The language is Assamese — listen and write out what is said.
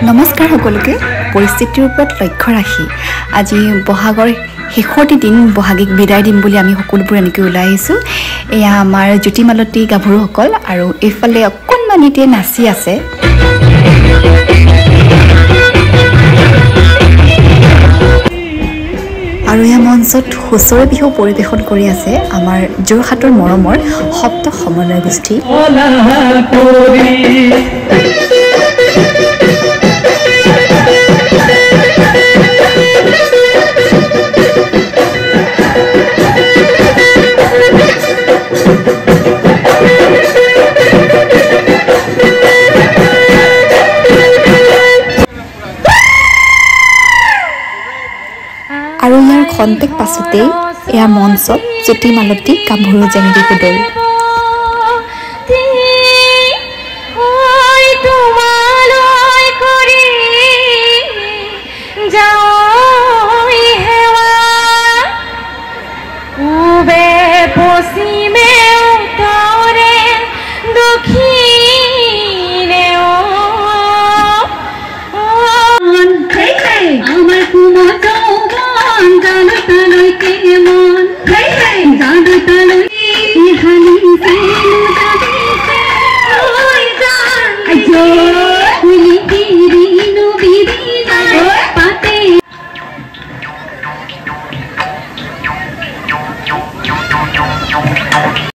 নমস্কাৰ সকলোকে পৰিস্থিতিৰ ওপৰত লক্ষ্য ৰাখি আজি বহাগৰ শেষৰটি দিন বহাগীক বিদায় দিম বুলি আমি সকলোবোৰ এনেকৈ ওলাই আহিছোঁ। এয়া আমাৰ জ্যোতিমালতী গাভৰুসকল আৰু এইফালে অকণমানিতে নাচি আছে। আৰু এয়া মঞ্চত হুঁচৰি বিহু পৰিৱেশন কৰি আছে আমাৰ যোৰহাটৰ মৰমৰ সপ্ত সমন্বয় গোষ্ঠী। আৰু ইয়াৰ খন্তেক পাছতেই এয়া মঞ্চত জ্যোতিমালতী গাভৰু জেংবিহু দল।